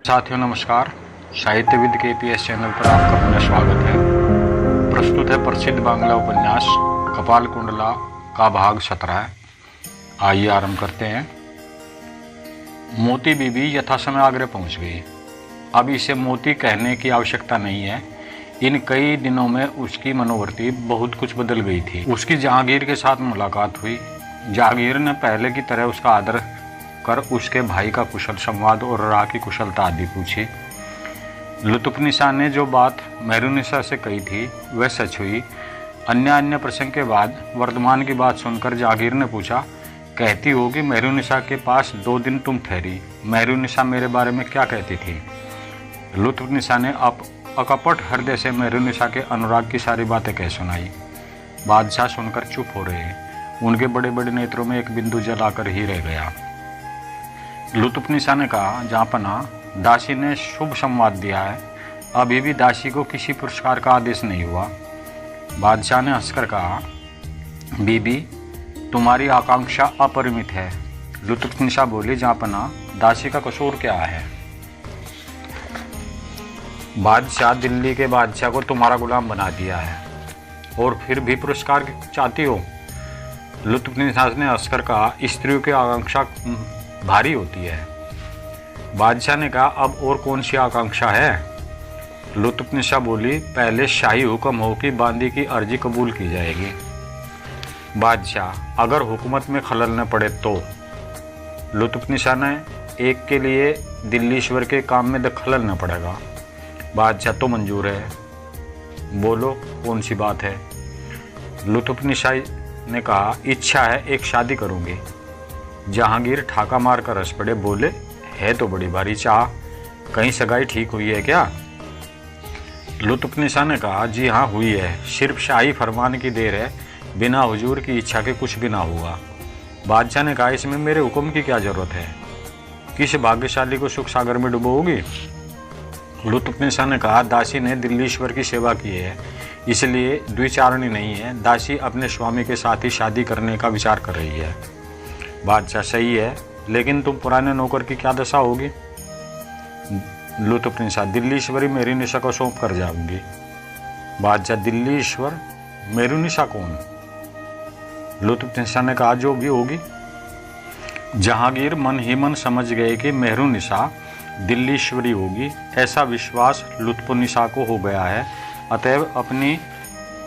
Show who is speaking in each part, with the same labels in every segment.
Speaker 1: साथियों नमस्कार। साहित्यविद KPS channel पर आपका पुनः स्वागत है। प्रस्तुत है प्रसिद्ध बांग्ला उपन्यास कपाल कुंडला का भाग 17। आइए आरंभ करते हैं। मोती बीबी यथासमय आगरा पहुंच गई। अब इसे मोती कहने की आवश्यकता नहीं है। इन कई दिनों में उसकी मनोवृत्ति बहुत कुछ बदल गई थी। उसकी जहांगीर के साथ मुलाकात हुई। जहांगीर ने पहले की तरह उसका आदर कर उसके भाई का कुशल संवाद और राह की कुशलता आदि पूछी। लुत्फनिसा ने जो बात मेहरुनिसा से कही थी वह सच हुई। अन्य प्रसंग के बाद वर्तमान की बात सुनकर जहांगीर ने पूछा, कहती हो कि मेहरुनिसा के पास 2 दिन तुम ठहरी। मेहरुनिसा मेरे बारे में क्या कहती थी? लुत्फनिसा ने अकपट हृदय से मेहरुनिसा के अनुराग की सारी बातें कह सुनाई। बादशाह सुनकर चुप हो रहे। उनके बड़े बड़े नेत्रों में एक बिंदु जल आकर ही रह गया। लुत्फनिसा ने कहा, जहाँपना, दासी ने शुभ संवाद दिया है। अभी भी दासी को किसी पुरस्कार का आदेश नहीं हुआ। बादशाह ने हंसकर कहा, बीबी तुम्हारी आकांक्षा अपरिमित है। लुत्फनिसा बोली, जहाँपना, दासी का कसूर क्या है? बादशाह, दिल्ली के बादशाह को तुम्हारा गुलाम बना दिया है और फिर भी पुरस्कार चाहती हो? लुत्फनिसा ने हंसकर कहा, स्त्रियों की आकांक्षा भारी होती है। बादशाह ने कहा, अब और कौन सी आकांक्षा है? लुत्फनिसा बोली, पहले शाही हुक्म हो कि बांदी की अर्जी कबूल की जाएगी। बादशाह, अगर हुकूमत में खलल न पड़े तो? लुत्फनिसा ने, एक के लिए दिल्लीश्वर के काम में खलल न पड़ेगा। बादशाह, तो मंजूर है। बोलो कौन सी बात है? लुत्फनिसा ने कहा, इच्छा है, एक शादी करूंगी। जहांगीर ठाका मार कर हंस पड़े। बोले, है तो बड़ी भारी चाह, कहीं सगाई ठीक हुई है क्या? लुत्फनिसा ने कहा, जी हाँ हुई है, सिर्फ शाही फरमान की देर है। बिना हुजूर की इच्छा के कुछ भी ना हुआ। बादशाह ने कहा, इसमें मेरे हुक्म की क्या जरूरत है? किस भाग्यशाली को सुख सागर में डुबोगी? लुत्फनिसा ने कहा, दासी ने दिल्लीश्वर की सेवा की है, इसलिए द्विचारणी नहीं है। दासी अपने स्वामी के साथ ही शादी करने का विचार कर रही है। बादशाह, सही है, लेकिन तुम पुराने नौकर की क्या दशा होगी? लुत्फनिसा, दिल्लीश्वरी मेहरुनिसा को सौंप कर जाऊंगी। बादशाह, दिल्लीश्वर? मेहरुनिसा कौन? लुत्फनिसा ने कहा, जो भी होगी। जहांगीर मन ही मन समझ गए कि मेहरुनिसा दिल्लीश्वरी होगी। ऐसा विश्वास लुत्फनिसा को हो गया है। अतएव अपनी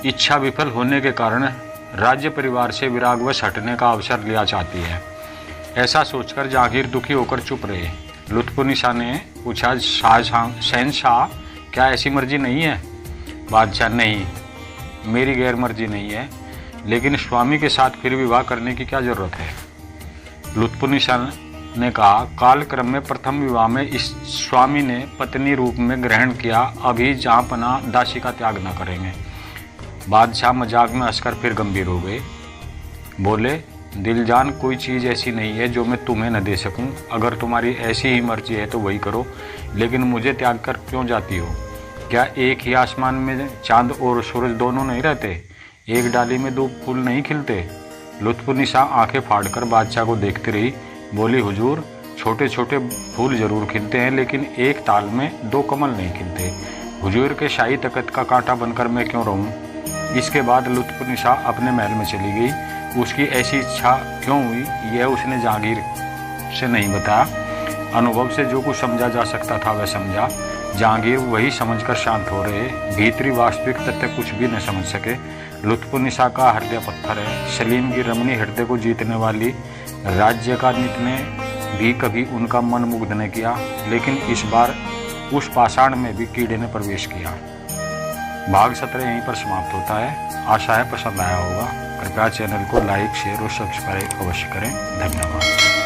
Speaker 1: इच्छा विफल होने के कारण राज्य परिवार से विरागवश हटने का अवसर लिया चाहती है। ऐसा सोचकर जहांगीर दुखी होकर चुप रहे। लुत्फनिसा ने पूछा, शहंशाह, क्या ऐसी मर्जी नहीं है? बादशाह, नहीं, मेरी गैर मर्जी नहीं है, लेकिन स्वामी के साथ फिर विवाह करने की क्या जरूरत है? लुत्फनिसा ने कहा, कालक्रम में प्रथम विवाह में इस स्वामी ने पत्नी रूप में ग्रहण किया। अभी जहाँपना दासी का त्याग न करेंगे। बादशाह मजाक में हंसकर फिर गंभीर हो गए। बोले, दिलजान, कोई चीज़ ऐसी नहीं है जो मैं तुम्हें न दे सकूं। अगर तुम्हारी ऐसी ही मर्जी है तो वही करो, लेकिन मुझे त्याग कर क्यों जाती हो? क्या एक ही आसमान में चांद और सूरज दोनों नहीं रहते? एक डाली में 2 फूल नहीं खिलते? लुत्फनिसा आंखें फाड़कर बादशाह को देखती रही। बोली, हुजूर, छोटे छोटे फूल जरूर खिलते हैं, लेकिन एक ताल में 2 कमल नहीं खिलते। हुजूर के शाही तख्त का कांटा बनकर मैं क्यों रहूं? इसके बाद लुत्फनिसा अपने महल में चली गई। उसकी ऐसी इच्छा क्यों हुई यह उसने जहांगीर से नहीं बताया। अनुभव से जो कुछ समझा जा सकता था वह समझा। जहांगीर वही समझकर शांत हो रहे। भीतरी वास्तविक तथ्य कुछ भी न समझ सके। लुत्फनिसा का हृदय पत्थर है। सलीम की रमणी हृदय को जीतने वाली राज्य का नीत ने भी कभी उनका मन मुग्ध न किया, लेकिन इस बार उस पाषाण में भी कीड़े ने प्रवेश किया। भाग 17 यहीं पर समाप्त होता है। आशा है पसंद आया होगा। कृपया चैनल को लाइक, शेयर और सब्सक्राइब अवश्य करें। धन्यवाद।